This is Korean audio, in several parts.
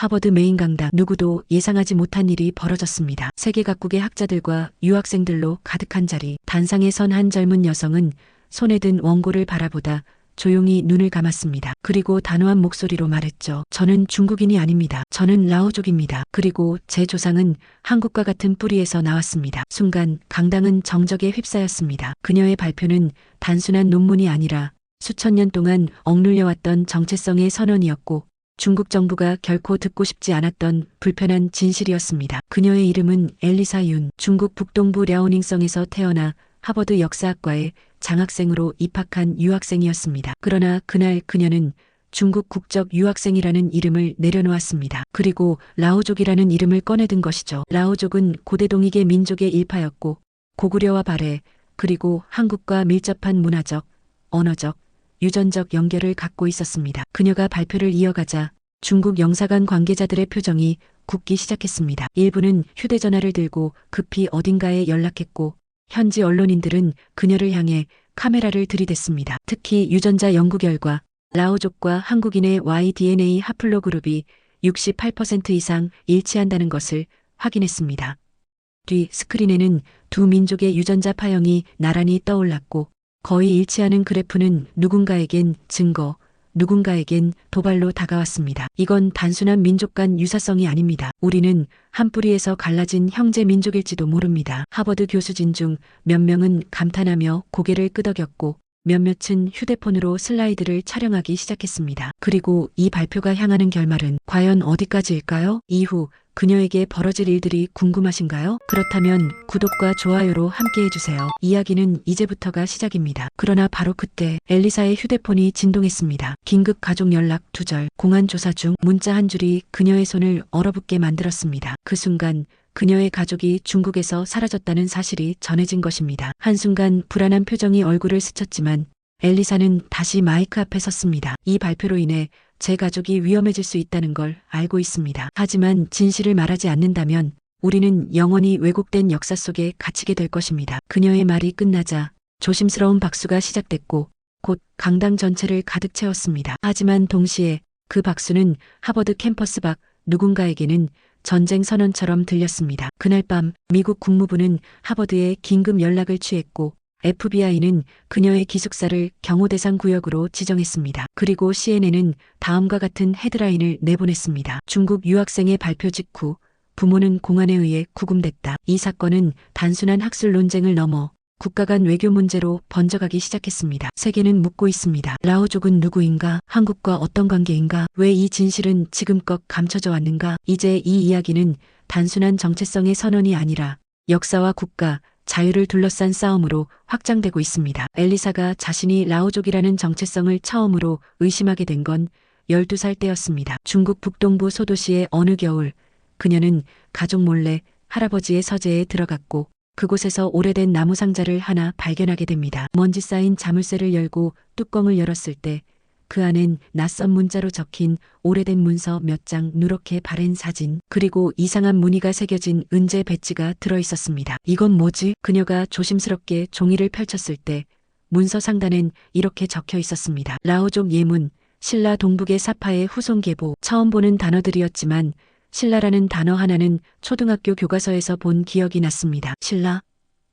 하버드 메인 강당. 누구도 예상하지 못한 일이 벌어졌습니다. 세계 각국의 학자들과 유학생들로 가득한 자리. 단상에 선 한 젊은 여성은 손에 든 원고를 바라보다 조용히 눈을 감았습니다. 그리고 단호한 목소리로 말했죠. 저는 중국인이 아닙니다. 저는 라오족입니다. 그리고 제 조상은 한국과 같은 뿌리에서 나왔습니다. 순간 강당은 정적에 휩싸였습니다. 그녀의 발표는 단순한 논문이 아니라 수천 년 동안 억눌려왔던 정체성의 선언이었고 중국 정부가 결코 듣고 싶지 않았던 불편한 진실이었습니다. 그녀의 이름은 엘리사 윤. 중국 북동부 랴오닝성에서 태어나 하버드 역사학과에 장학생으로 입학한 유학생이었습니다. 그러나 그날 그녀는 중국 국적 유학생이라는 이름을 내려놓았습니다. 그리고 라오족이라는 이름을 꺼내든 것이죠. 라오족은 고대 동이계 민족의 일파였고 고구려와 발해 그리고 한국과 밀접한 문화적, 언어적, 유전적 연결을 갖고 있었습니다. 그녀가 발표를 이어가자 중국 영사관 관계자들의 표정이 굳기 시작했습니다. 일부는 휴대전화를 들고 급히 어딘가에 연락했고 현지 언론인들은 그녀를 향해 카메라를 들이댔습니다. 특히 유전자 연구 결과 라오족과 한국인의 Y-DNA 하플로그룹이 68% 이상 일치한다는 것을 확인했습니다. 뒤 스크린에는 두 민족의 유전자 파형이 나란히 떠올랐고 거의 일치하는 그래프는 누군가에겐 증거, 누군가에겐 도발로 다가왔습니다. 이건 단순한 민족 간 유사성이 아닙니다. 우리는 한 뿌리에서 갈라진 형제 민족일지도 모릅니다. 하버드 교수진 중 몇 명은 감탄하며 고개를 끄덕였고 몇몇은 휴대폰으로 슬라이드를 촬영하기 시작했습니다. 그리고 이 발표가 향하는 결말은 과연 어디까지일까요? 이후 그녀에게 벌어질 일들이 궁금하신가요? 그렇다면 구독과 좋아요로 함께 해주세요. 이야기는 이제부터가 시작입니다. 그러나 바로 그때 엘리사의 휴대폰이 진동했습니다. 긴급 가족 연락 2절. 공안 조사 중. 문자 한 줄이 그녀의 손을 얼어붙게 만들었습니다. 그 순간 그녀의 가족이 중국에서 사라졌다는 사실이 전해진 것입니다. 한순간 불안한 표정이 얼굴을 스쳤지만 엘리사는 다시 마이크 앞에 섰습니다. 이 발표로 인해 제 가족이 위험해질 수 있다는 걸 알고 있습니다. 하지만 진실을 말하지 않는다면 우리는 영원히 왜곡된 역사 속에 갇히게 될 것입니다. 그녀의 말이 끝나자 조심스러운 박수가 시작됐고 곧 강당 전체를 가득 채웠습니다. 하지만 동시에 그 박수는 하버드 캠퍼스 밖 누군가에게는 전쟁 선언처럼 들렸습니다. 그날 밤 미국 국무부는 하버드에 긴급 연락을 취했고 FBI는 그녀의 기숙사를 경호 대상 구역으로 지정했습니다. 그리고 CNN은 다음과 같은 헤드라인을 내보냈습니다. 중국 유학생의 발표 직후 부모는 공안에 의해 구금됐다. 이 사건은 단순한 학술 논쟁을 넘어 국가 간 외교 문제로 번져가기 시작했습니다. 세계는 묻고 있습니다. 라오족은 누구인가? 한국과 어떤 관계인가? 왜 이 진실은 지금껏 감춰져 왔는가? 이제 이 이야기는 단순한 정체성의 선언이 아니라 역사와 국가, 자유를 둘러싼 싸움으로 확장되고 있습니다. 엘리사가 자신이 라오족이라는 정체성을 처음으로 의심하게 된 건 12살 때였습니다. 중국 북동부 소도시의 어느 겨울, 그녀는 가족 몰래 할아버지의 서재에 들어갔고 그곳에서 오래된 나무 상자를 하나 발견하게 됩니다. 먼지 쌓인 자물쇠를 열고 뚜껑을 열었을 때 그 안엔 낯선 문자로 적힌 오래된 문서 몇 장 누렇게 바랜 사진, 그리고 이상한 무늬가 새겨진 은재 배지가 들어있었습니다. 이건 뭐지? 그녀가 조심스럽게 종이를 펼쳤을 때 문서 상단엔 이렇게 적혀 있었습니다. 라오족 예문, 신라 동북의 사파의 후손 계보. 처음 보는 단어들이었지만 신라라는 단어 하나는 초등학교 교과서에서 본 기억이 났습니다. 신라?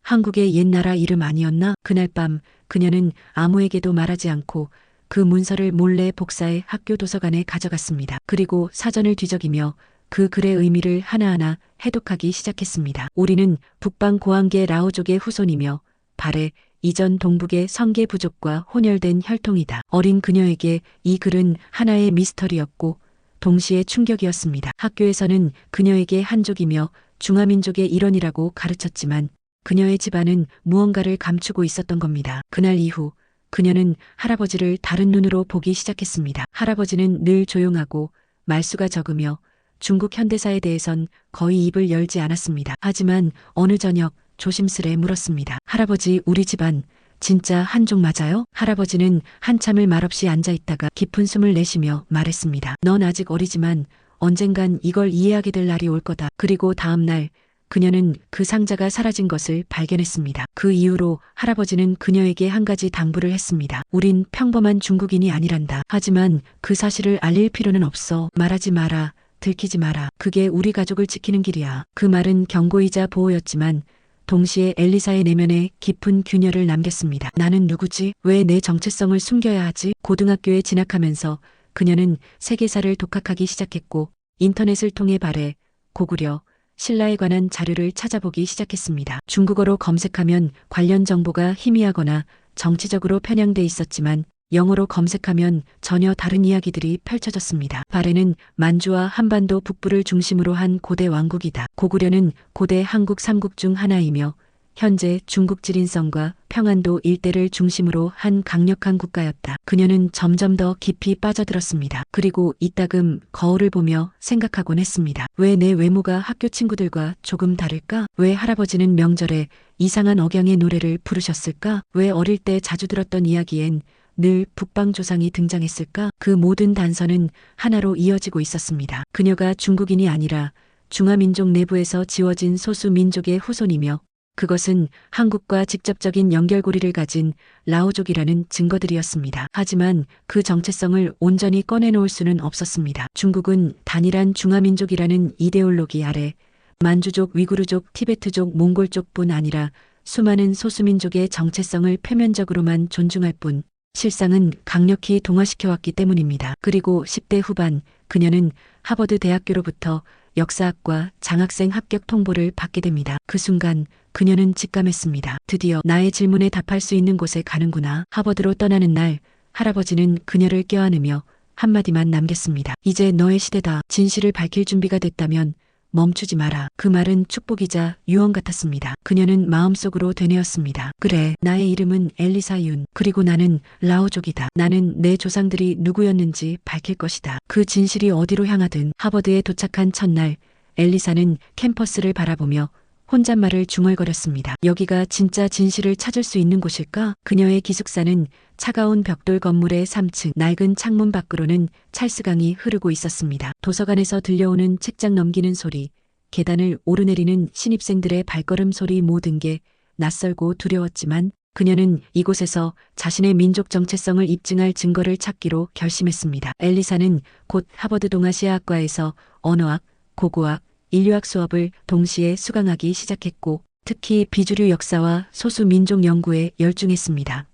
한국의 옛나라 이름 아니었나? 그날 밤 그녀는 아무에게도 말하지 않고 그 문서를 몰래 복사해 학교 도서관에 가져갔습니다. 그리고 사전을 뒤적이며 그 글의 의미를 하나하나 해독하기 시작했습니다. 우리는 북방 고한계 라오족의 후손이며 발해 이전 동북의 성계 부족과 혼혈된 혈통이다. 어린 그녀에게 이 글은 하나의 미스터리였고 동시에 충격이었습니다. 학교에서는 그녀에게 한족이며 중화민족의 일원이라고 가르쳤지만 그녀의 집안은 무언가를 감추고 있었던 겁니다. 그날 이후 그녀는 할아버지를 다른 눈으로 보기 시작했습니다. 할아버지는 늘 조용하고 말수가 적으며 중국 현대사에 대해선 거의 입을 열지 않았습니다. 하지만 어느 저녁 조심스레 물었습니다. 할아버지, 우리 집안 진짜 한족 맞아요? 할아버지는 한참을 말없이 앉아있다가 깊은 숨을 내쉬며 말했습니다. 넌 아직 어리지만 언젠간 이걸 이해하게 될 날이 올 거다. 그리고 다음 날 그녀는 그 상자가 사라진 것을 발견했습니다. 그 이후로 할아버지는 그녀에게 한 가지 당부를 했습니다. 우린 평범한 중국인이 아니란다. 하지만 그 사실을 알릴 필요는 없어. 말하지 마라. 들키지 마라. 그게 우리 가족을 지키는 길이야. 그 말은 경고이자 보호였지만 동시에 엘리사의 내면에 깊은 균열을 남겼습니다. 나는 누구지? 왜 내 정체성을 숨겨야 하지? 고등학교에 진학하면서 그녀는 세계사를 독학하기 시작했고 인터넷을 통해 발해, 고구려, 신라에 관한 자료를 찾아보기 시작했습니다. 중국어로 검색하면 관련 정보가 희미하거나 정치적으로 편향돼 있었지만 영어로 검색하면 전혀 다른 이야기들이 펼쳐졌습니다. 발해는 만주와 한반도 북부를 중심으로 한 고대 왕국이다. 고구려는 고대 한국 삼국 중 하나이며 현재 중국 지린성과 평안도 일대를 중심으로 한 강력한 국가였다. 그녀는 점점 더 깊이 빠져들었습니다. 그리고 이따금 거울을 보며 생각하곤 했습니다. 왜 내 외모가 학교 친구들과 조금 다를까? 왜 할아버지는 명절에 이상한 억양의 노래를 부르셨을까? 왜 어릴 때 자주 들었던 이야기엔 늘 북방조상이 등장했을까? 그 모든 단서는 하나로 이어지고 있었습니다. 그녀가 중국인이 아니라 중화민족 내부에서 지워진 소수 민족의 후손이며 그것은 한국과 직접적인 연결고리를 가진 라오족이라는 증거들이었습니다. 하지만 그 정체성을 온전히 꺼내놓을 수는 없었습니다. 중국은 단일한 중화민족이라는 이데올로기 아래 만주족, 위구르족, 티베트족, 몽골족뿐 아니라 수많은 소수민족의 정체성을 표면적으로만 존중할 뿐 실상은 강력히 동화시켜왔기 때문입니다. 그리고 10대 후반 그녀는 하버드 대학교로부터 역사학과 장학생 합격 통보를 받게 됩니다. 그 순간 그녀는 직감했습니다. 드디어 나의 질문에 답할 수 있는 곳에 가는구나. 하버드로 떠나는 날 할아버지는 그녀를 껴안으며 한마디만 남겼습니다. 이제 너의 시대다. 진실을 밝힐 준비가 됐다면 멈추지 마라. 그 말은 축복이자 유언 같았습니다. 그녀는 마음속으로 되뇌었습니다. 그래, 나의 이름은 엘리사 윤. 그리고 나는 라오족이다. 나는 내 조상들이 누구였는지 밝힐 것이다. 그 진실이 어디로 향하든. 하버드에 도착한 첫날 엘리사는 캠퍼스를 바라보며 혼잣말을 중얼거렸습니다. 여기가 진짜 진실을 찾을 수 있는 곳일까? 그녀의 기숙사는 차가운 벽돌 건물의 3층, 낡은 창문 밖으로는 찰스강이 흐르고 있었습니다. 도서관에서 들려오는 책장 넘기는 소리, 계단을 오르내리는 신입생들의 발걸음 소리 모든 게 낯설고 두려웠지만 그녀는 이곳에서 자신의 민족 정체성을 입증할 증거를 찾기로 결심했습니다. 엘리사는 곧 하버드 동아시아학과에서 언어학, 고고학, 인류학 수업을 동시에 수강하기 시작했고 특히 비주류 역사와 소수 민족 연구에 열중했습니다.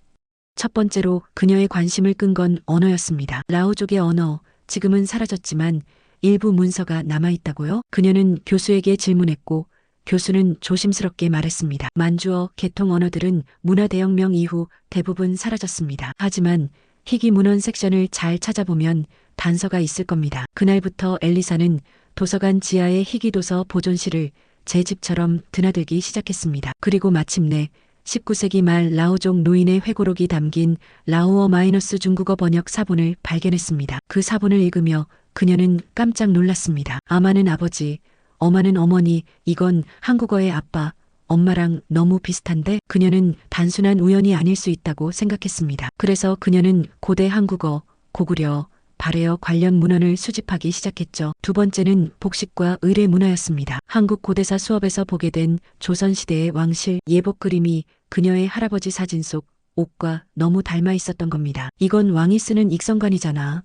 첫 번째로 그녀의 관심을 끈 건 언어였습니다. 라오족의 언어, 지금은 사라졌지만 일부 문서가 남아있다고요? 그녀는 교수에게 질문했고 교수는 조심스럽게 말했습니다. 만주어, 개통 언어들은 문화대혁명 이후 대부분 사라졌습니다. 하지만 희귀 문헌 섹션을 잘 찾아보면 단서가 있을 겁니다. 그날부터 엘리사는 도서관 지하의 희귀도서 보존실을 제 집처럼 드나들기 시작했습니다. 그리고 마침내 19세기 말 라오족 노인의 회고록이 담긴 라오어 마이너스 중국어 번역 사본을 발견했습니다. 그 사본을 읽으며 그녀는 깜짝 놀랐습니다. 아마는 아버지, 어마는 어머니, 이건 한국어의 아빠, 엄마랑 너무 비슷한데? 그녀는 단순한 우연이 아닐 수 있다고 생각했습니다. 그래서 그녀는 고대 한국어, 고구려, 발해어 관련 문헌을 수집하기 시작했죠. 두 번째는 복식과 의례 문화였습니다. 한국 고대사 수업에서 보게 된 조선시대의 왕실 예복 그림이 그녀의 할아버지 사진 속 옷과 너무 닮아 있었던 겁니다. 이건 왕이 쓰는 익성관이잖아.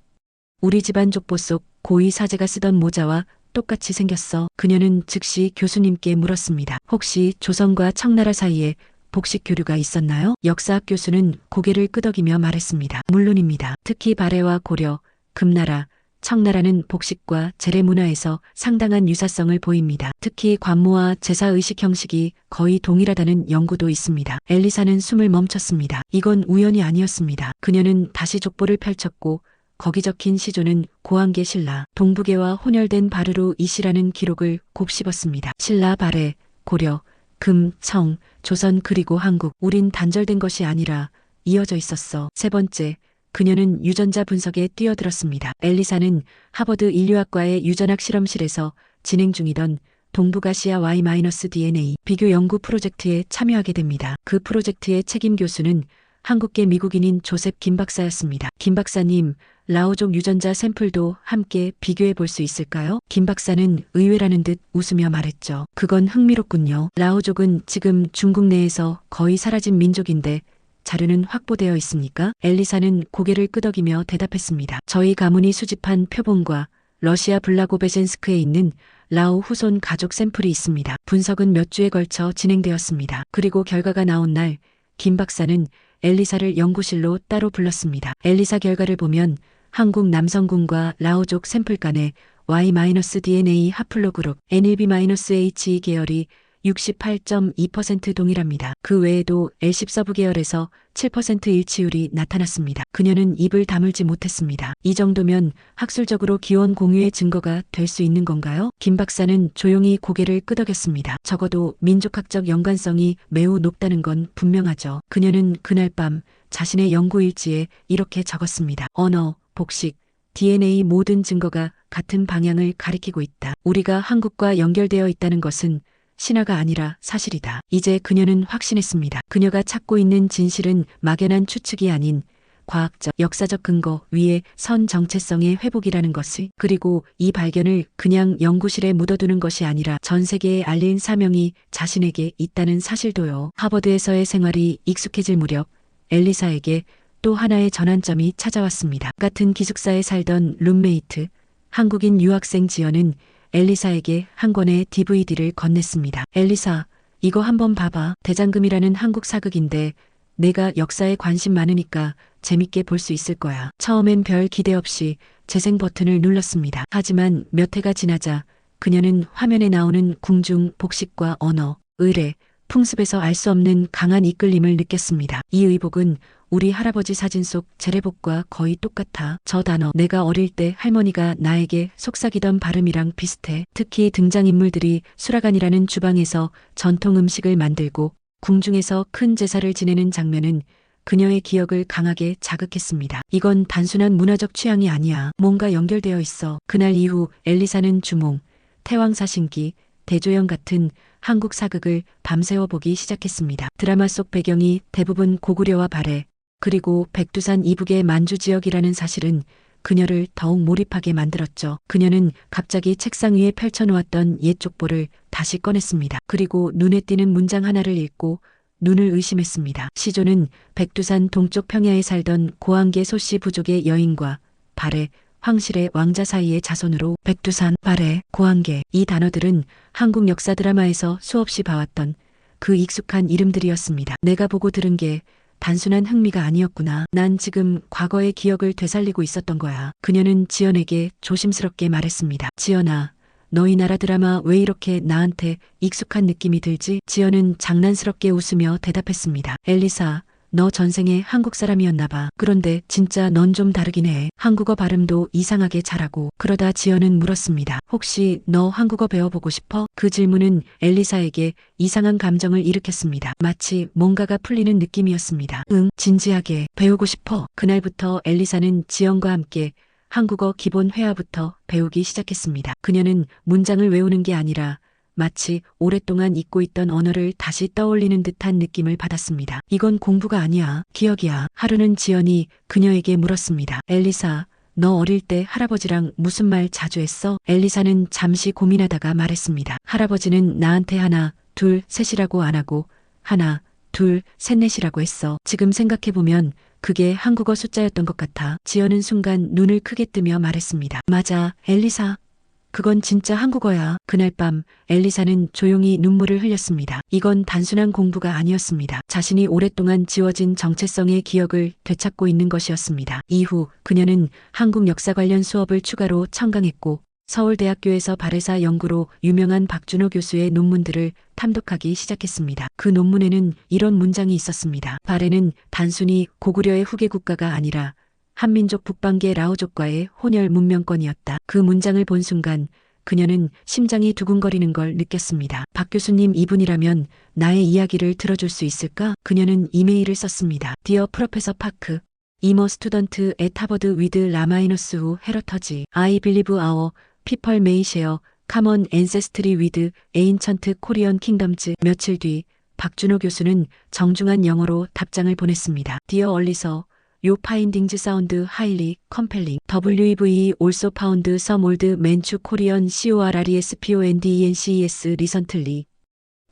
우리 집안 족보 속 고위 사제가 쓰던 모자와 똑같이 생겼어. 그녀는 즉시 교수님께 물었습니다. 혹시 조선과 청나라 사이에 복식 교류가 있었나요? 역사학 교수는 고개를 끄덕이며 말했습니다. 물론입니다. 특히 발해와 고려, 금나라, 청나라는 복식과 제례 문화에서 상당한 유사성을 보입니다. 특히 관모와 제사의식 형식이 거의 동일하다는 연구도 있습니다. 엘리사는 숨을 멈췄습니다. 이건 우연이 아니었습니다. 그녀는 다시 족보를 펼쳤고 거기 적힌 시조는 고한계 신라, 동북계와 혼혈된 바르로 이시라는 기록을 곱씹었습니다. 신라, 발해, 고려, 금, 청, 조선 그리고 한국. 우린 단절된 것이 아니라 이어져 있었어. 세 번째, 그녀는 유전자 분석에 뛰어들었습니다. 엘리사는 하버드 인류학과의 유전학 실험실에서 진행 중이던 동북아시아 Y-DNA 비교 연구 프로젝트에 참여하게 됩니다. 그 프로젝트의 책임 교수는 한국계 미국인인 조셉 김 박사였습니다. 김 박사님, 라오족 유전자 샘플도 함께 비교해 볼 수 있을까요? 김 박사는 의외라는 듯 웃으며 말했죠. 그건 흥미롭군요. 라오족은 지금 중국 내에서 거의 사라진 민족인데 자료는 확보되어 있습니까? 엘리사는 고개를 끄덕이며 대답했습니다. 저희 가문이 수집한 표본과 러시아 블라고베젠스크에 있는 라우 후손 가족 샘플이 있습니다. 분석은 몇 주에 걸쳐 진행되었습니다. 그리고 결과가 나온 날 김 박사는 엘리사를 연구실로 따로 불렀습니다. 엘리사 결과를 보면 한국 남성군과 라오족 샘플 간의 Y-DNA 하플로그룹 NLB-HE 계열이 68.2% 동일합니다. 그 외에도 L10 서부 계열에서 7% 일치율이 나타났습니다. 그녀는 입을 다물지 못했습니다. 이 정도면 학술적으로 기원 공유의 증거가 될 수 있는 건가요? 김 박사는 조용히 고개를 끄덕였습니다. 적어도 민족학적 연관성이 매우 높다는 건 분명하죠. 그녀는 그날 밤 자신의 연구 일지에 이렇게 적었습니다. 언어, 복식, DNA 모든 증거가 같은 방향을 가리키고 있다. 우리가 한국과 연결되어 있다는 것은 신화가 아니라 사실이다. 이제 그녀는 확신했습니다. 그녀가 찾고 있는 진실은 막연한 추측이 아닌 과학적, 역사적 근거 위에 선 정체성의 회복이라는 것을, 그리고 이 발견을 그냥 연구실에 묻어두는 것이 아니라 전 세계에 알린 사명이 자신에게 있다는 사실도요. 하버드에서의 생활이 익숙해질 무렵 엘리사에게 또 하나의 전환점이 찾아왔습니다. 같은 기숙사에 살던 룸메이트, 한국인 유학생 지연은 엘리사에게 한 권의 DVD를 건넸습니다. 엘리사, 이거 한번 봐봐. 대장금이라는 한국 사극인데 내가 역사에 관심 많으니까 재밌게 볼 수 있을 거야. 처음엔 별 기대 없이 재생 버튼을 눌렀습니다. 하지만 몇 해가 지나자 그녀는 화면에 나오는 궁중, 복식과 언어, 의례, 풍습에서 알 수 없는 강한 이끌림을 느꼈습니다. 이 의복은 우리 할아버지 사진 속 재래복과 거의 똑같아. 저 단어, 내가 어릴 때 할머니가 나에게 속삭이던 발음이랑 비슷해. 특히 등장인물들이 수라간이라는 주방에서 전통 음식을 만들고 궁중에서 큰 제사를 지내는 장면은 그녀의 기억을 강하게 자극했습니다. 이건 단순한 문화적 취향이 아니야. 뭔가 연결되어 있어. 그날 이후 엘리사는 주몽, 태왕사신기, 대조영 같은 한국 사극을 밤새워 보기 시작했습니다. 드라마 속 배경이 대부분 고구려와 발해, 그리고 백두산 이북의 만주 지역이라는 사실은 그녀를 더욱 몰입하게 만들었죠. 그녀는 갑자기 책상 위에 펼쳐놓았던 옛 족보를 다시 꺼냈습니다. 그리고 눈에 띄는 문장 하나를 읽고 눈을 의심했습니다. 시조는 백두산 동쪽 평야에 살던 고한계 소씨 부족의 여인과 발해, 황실의 왕자 사이의 자손으로 백두산, 발해, 고한계, 이 단어들은 한국 역사 드라마에서 수없이 봐왔던 그 익숙한 이름들이었습니다. 내가 보고 들은 게 단순한 흥미가 아니었구나. 난 지금 과거의 기억을 되살리고 있었던 거야. 그녀는 지연에게 조심스럽게 말했습니다. 지연아, 너희 나라 드라마 왜 이렇게 나한테 익숙한 느낌이 들지? 지연은 장난스럽게 웃으며 대답했습니다. 엘리사, 너 전생에 한국 사람이었나 봐. 그런데 진짜 넌 좀 다르긴 해. 한국어 발음도 이상하게 잘하고. 그러다 지연은 물었습니다. 혹시 너 한국어 배워보고 싶어? 그 질문은 엘리사에게 이상한 감정을 일으켰습니다. 마치 뭔가가 풀리는 느낌이었습니다. 응, 진지하게 배우고 싶어. 그날부터 엘리사는 지연과 함께 한국어 기본 회화부터 배우기 시작했습니다. 그녀는 문장을 외우는 게 아니라 마치 오랫동안 잊고 있던 언어를 다시 떠올리는 듯한 느낌을 받았습니다. 이건 공부가 아니야. 기억이야. 하루는 지연이 그녀에게 물었습니다. 엘리사, 너 어릴 때 할아버지랑 무슨 말 자주 했어? 엘리사는 잠시 고민하다가 말했습니다. 할아버지는 나한테 하나, 둘, 셋이라고 안 하고 하나, 둘, 셋, 넷이라고 했어. 지금 생각해보면 그게 한국어 숫자였던 것 같아. 지연은 순간 눈을 크게 뜨며 말했습니다. 맞아, 엘리사. 그건 진짜 한국어야. 그날 밤 엘리사는 조용히 눈물을 흘렸습니다. 이건 단순한 공부가 아니었습니다. 자신이 오랫동안 지워진 정체성의 기억을 되찾고 있는 것이었습니다. 이후 그녀는 한국 역사 관련 수업을 추가로 첨강했고 서울대학교에서 발해사 연구로 유명한 박준호 교수의 논문들을 탐독하기 시작했습니다. 그 논문에는 이런 문장이 있었습니다. 발해는 단순히 고구려의 후계 국가가 아니라 한민족 북방계 라오족과의 혼혈 문명권이었다. 그 문장을 본 순간 그녀는 심장이 두근거리는 걸 느꼈습니다. 박 교수님, 이분이라면 나의 이야기를 들어줄 수 있을까? 그녀는 이메일을 썼습니다. Dear Professor Park, I'm a student at Harvard with Ramainus who heritage. I believe our people may share common ancestry with ancient Korean kingdoms. 며칠 뒤 박준호 교수는 정중한 영어로 답장을 보냈습니다. Dear Elisa, Your findings sound highly compelling. WEVE also found some old Manchu Korean CORRESPONDENCES recently.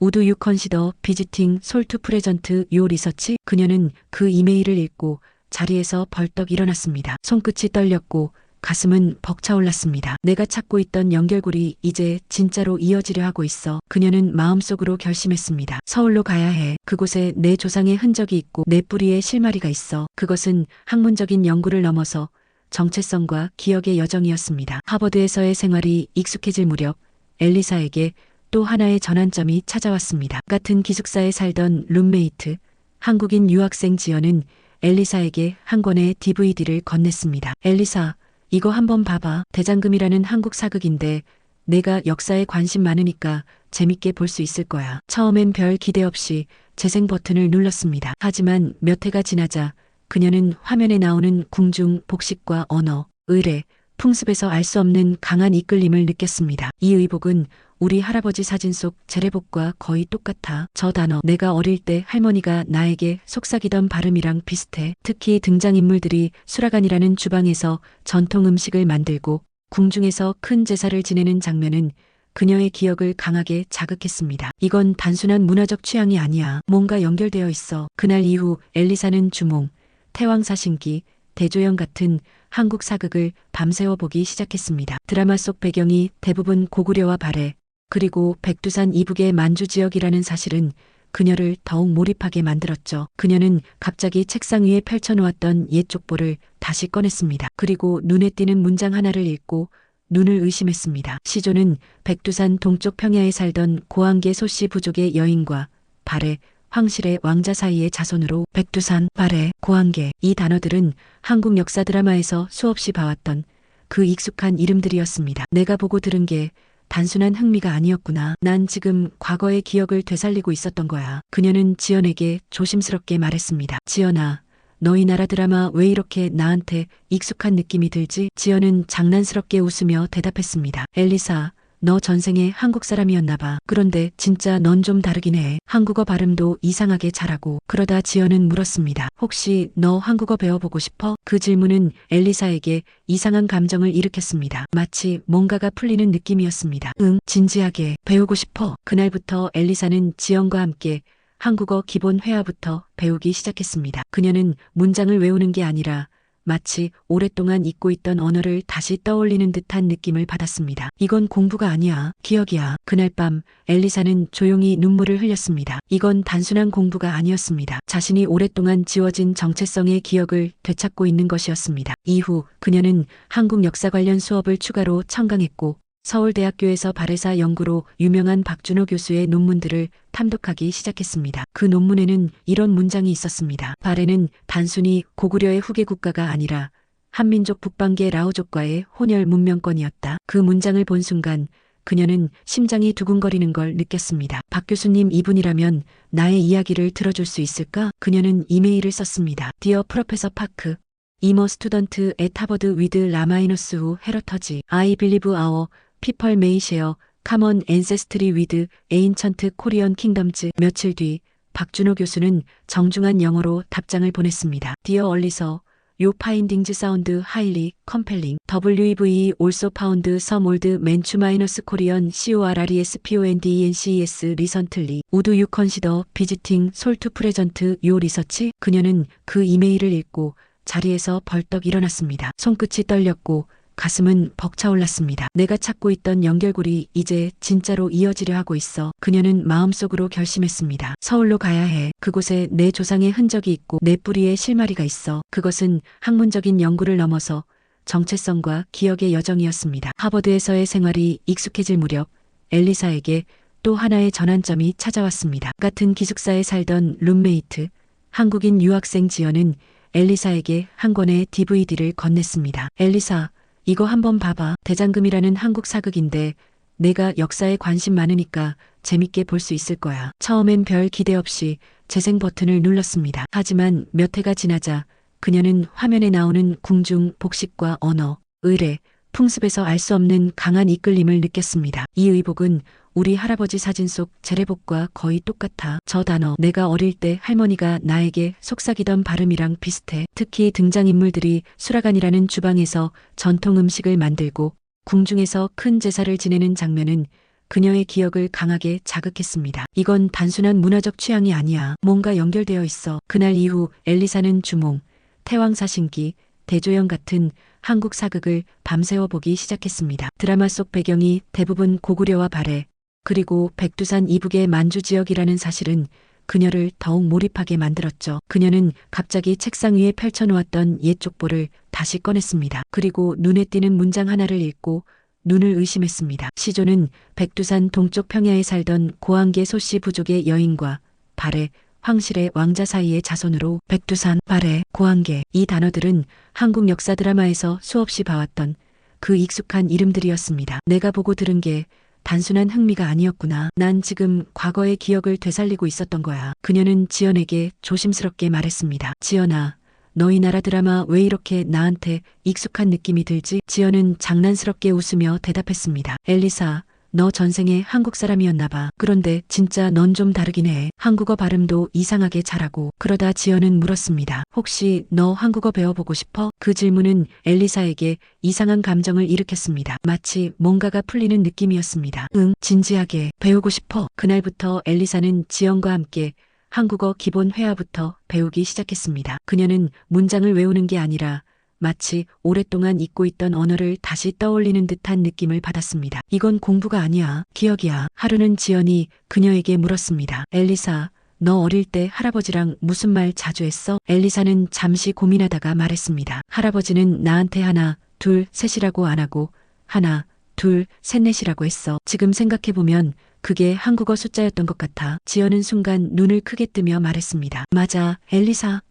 Would you consider visiting Seoul to present your research? 그녀는 그 이메일을 읽고 자리에서 벌떡 일어났습니다. 손끝이 떨렸고 가슴은 벅차올랐습니다. 내가 찾고 있던 연결고리 이제 진짜로 이어지려 하고 있어. 그녀는 마음속으로 결심했습니다. 서울로 가야 해. 그곳에 내 조상의 흔적이 있고 내 뿌리에 실마리가 있어. 그것은 학문적인 연구를 넘어서 정체성과 기억의 여정이었습니다. 하버드에서의 생활이 익숙해질 무렵 엘리사에게 또 하나의 전환점이 찾아왔습니다. 같은 기숙사에 살던 룸메이트, 한국인 유학생 지연은 엘리사에게 한 권의 DVD를 건넸습니다. 엘리사, 이거 한번 봐봐. 대장금이라는 한국 사극인데 내가 역사에 관심 많으니까 재밌게 볼 수 있을 거야. 처음엔 별 기대 없이 재생 버튼을 눌렀습니다. 하지만 몇 회가 지나자 그녀는 화면에 나오는 궁중, 복식과 언어, 의례, 풍습에서 알 수 없는 강한 이끌림을 느꼈습니다. 이 의복은 우리 할아버지 사진 속 제례복과 거의 똑같아. 저 단어, 내가 어릴 때 할머니가 나에게 속삭이던 발음이랑 비슷해. 특히 등장인물들이 수라간이라는 주방에서 전통 음식을 만들고 궁중에서 큰 제사를 지내는 장면은 그녀의 기억을 강하게 자극했습니다. 이건 단순한 문화적 취향이 아니야. 뭔가 연결되어 있어. 그날 이후 엘리사는 주몽, 태왕사신기, 대조영 같은 한국 사극을 밤새워 보기 시작했습니다. 드라마 속 배경이 대부분 고구려와 발해, 그리고 백두산 이북의 만주 지역이라는 사실은 그녀를 더욱 몰입하게 만들었죠. 그녀는 갑자기 책상 위에 펼쳐놓았던 옛 족보를 다시 꺼냈습니다. 그리고 눈에 띄는 문장 하나를 읽고 눈을 의심했습니다. 시조는 백두산 동쪽 평야에 살던 고한계 소씨 부족의 여인과 발해, 황실의 왕자 사이의 자손으로 백두산, 발해, 고한계, 이 단어들은 한국 역사 드라마에서 수없이 봐왔던 그 익숙한 이름들이었습니다. 내가 보고 들은 게 단순한 흥미가 아니었구나. 난 지금 과거의 기억을 되살리고 있었던 거야. 그녀는 지연에게 조심스럽게 말했습니다. 지연아, 너희 나라 드라마 왜 이렇게 나한테 익숙한 느낌이 들지? 지연은 장난스럽게 웃으며 대답했습니다. 엘리사, 너 전생에 한국 사람이었나 봐. 그런데 진짜 넌 좀 다르긴 해. 한국어 발음도 이상하게 잘하고. 그러다 지연은 물었습니다. 혹시 너 한국어 배워보고 싶어? 그 질문은 엘리사에게 이상한 감정을 일으켰습니다. 마치 뭔가가 풀리는 느낌이었습니다. 응, 진지하게 배우고 싶어. 그날부터 엘리사는 지연과 함께 한국어 기본 회화부터 배우기 시작했습니다. 그녀는 문장을 외우는 게 아니라 마치 오랫동안 잊고 있던 언어를 다시 떠올리는 듯한 느낌을 받았습니다. 이건 공부가 아니야. 기억이야. 그날 밤 엘리사는 조용히 눈물을 흘렸습니다. 이건 단순한 공부가 아니었습니다. 자신이 오랫동안 지워진 정체성의 기억을 되찾고 있는 것이었습니다. 이후 그녀는 한국 역사 관련 수업을 추가로 첨강했고 서울대학교에서 발해사 연구로 유명한 박준호 교수의 논문들을 탐독하기 시작했습니다. 그 논문에는 이런 문장이 있었습니다. 발해는 단순히 고구려의 후계 국가가 아니라 한민족 북방계 라오족과의 혼혈 문명권이었다. 그 문장을 본 순간 그녀는 심장이 두근거리는 걸 느꼈습니다. 박 교수님, 이분이라면 나의 이야기를 들어줄 수 있을까? 그녀는 이메일을 썼습니다. Dear Professor Park, I'm a student at Harvard with Ramayana who heritage. I believe our people may share common ancestry with ancient Korean kingdoms. 며칠 뒤 박준호 교수는 정중한 영어로 답장을 보냈습니다. Dear Elisa, your findings sound highly compelling. WEVE also found some old Manchu-Korean CORRESPONDENCES recently. Would you consider visiting Seoul to present your research? 그녀는 그 이메일을 읽고 자리에서 벌떡 일어났습니다. 손끝이 떨렸고 가슴은 벅차올랐습니다. 내가 찾고 있던 연결고리 이제 진짜로 이어지려 하고 있어. 그녀는 마음속으로 결심했습니다. 서울로 가야 해. 그곳에 내 조상의 흔적이 있고 내 뿌리에 실마리가 있어. 그것은 학문적인 연구를 넘어서 정체성과 기억의 여정이었습니다. 하버드에서의 생활이 익숙해질 무렵 엘리사에게 또 하나의 전환점이 찾아왔습니다. 같은 기숙사에 살던 룸메이트, 한국인 유학생 지연은 엘리사에게 한 권의 DVD를 건넸습니다. 엘리사, 이거 한번 봐봐. 대장금이라는 한국 사극인데 내가 역사에 관심 많으니까 재밌게 볼 수 있을 거야. 처음엔 별 기대 없이 재생 버튼을 눌렀습니다. 하지만 몇 회가 지나자 그녀는 화면에 나오는 궁중, 복식과 언어, 의례, 풍습에서 알 수 없는 강한 이끌림을 느꼈습니다. 이 의복은 우리 할아버지 사진 속 제례복과 거의 똑같아. 저 단어, 내가 어릴 때 할머니가 나에게 속삭이던 발음이랑 비슷해. 특히 등장인물들이 수라간이라는 주방에서 전통 음식을 만들고 궁중에서 큰 제사를 지내는 장면은 그녀의 기억을 강하게 자극했습니다. 이건 단순한 문화적 취향이 아니야. 뭔가 연결되어 있어. 그날 이후 엘리사는 주몽, 태왕사신기, 대조영 같은 한국 사극을 밤새워 보기 시작했습니다. 드라마 속 배경이 대부분 고구려와 발해, 그리고 백두산 이북의 만주 지역이라는 사실은 그녀를 더욱 몰입하게 만들었죠. 그녀는 갑자기 책상 위에 펼쳐놓았던 옛 족보를 다시 꺼냈습니다. 그리고 눈에 띄는 문장 하나를 읽고 눈을 의심했습니다. 시조는 백두산 동쪽 평야에 살던 고한계 소씨 부족의 여인과 발해, 황실의 왕자 사이의 자손으로 백두산, 발해, 고한계, 이 단어들은 한국 역사 드라마에서 수없이 봐왔던 그 익숙한 이름들이었습니다. 내가 보고 들은 게 단순한 흥미가 아니었구나. 난 지금 과거의 기억을 되살리고 있었던 거야. 그녀는 지연에게 조심스럽게 말했습니다. 지연아, 너희 나라 드라마 왜 이렇게 나한테 익숙한 느낌이 들지? 지연은 장난스럽게 웃으며 대답했습니다. 엘리사, 너 전생에 한국 사람이었나 봐. 그런데 진짜 넌 좀 다르긴 해. 한국어 발음도 이상하게 잘하고. 그러다 지연은 물었습니다. 혹시 너 한국어 배워보고 싶어? 그 질문은 엘리사에게 이상한 감정을 일으켰습니다. 마치 뭔가가 풀리는 느낌이었습니다. 응, 진지하게 배우고 싶어. 그날부터 엘리사는 지연과 함께 한국어 기본 회화부터 배우기 시작했습니다. 그녀는 문장을 외우는 게 아니라 마치 오랫동안 잊고 있던 언어를 다시 떠올리는 듯한 느낌을 받았습니다. 이건 공부가 아니야. 기억이야. 하루는 지연이 그녀에게 물었습니다. 엘리사, 너 어릴 때 할아버지랑 무슨 말 자주 했어? 엘리사는 잠시 고민하다가 말했습니다. 할아버지는 나한테 하나, 둘, 셋이라고 안 하고 하나, 둘, 셋, 넷이라고 했어. 지금 생각해보면 그게 한국어 숫자였던 것 같아. 지연은 순간 눈을 크게 뜨며 말했습니다. 맞아, 엘리사.